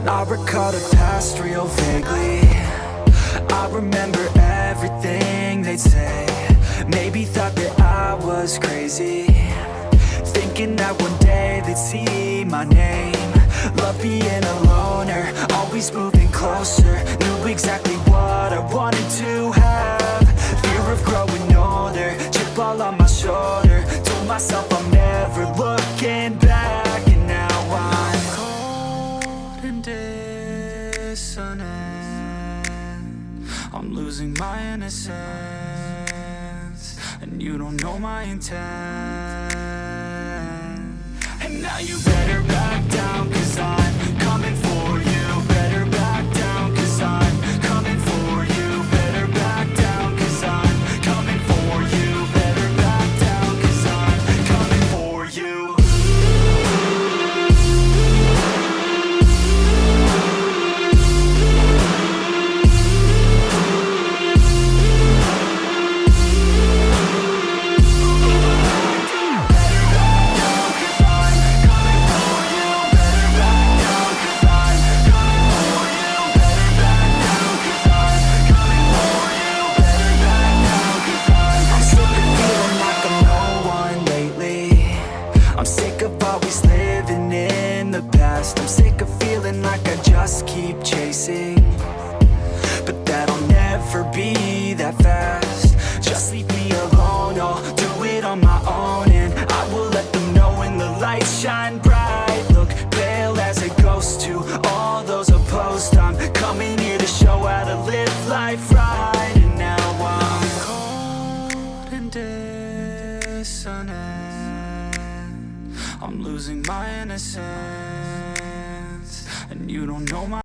I recall the past real vaguely. I remember everything they'd say. Maybe thought that I was crazy, thinking that one day they'd see my name. Love being a loner, always moving closer. Knew exactly what I wanted to have. Fear of growing older, chip all on my shoulder. Told myself I'm never looking back. And now I'm cold and dissonant. I'm losing my innocence, and you don't know my intent. And now you better back down, 'cause I'm coming for you. Better back down, 'cause I'm coming for you. Better back down, 'cause I'm coming for you. Better back down, 'cause I'm coming for you. I'm sick of feeling like I just keep chasing, but that'll never be that fast. Just leave me alone, I'll do it on my own. And I will let them know when the lights shine bright. Look pale as a ghost to all those opposed. I'm coming here to show how to live life right. And now I'm cold and dissonant. I'm losing my innocence, and you don't know my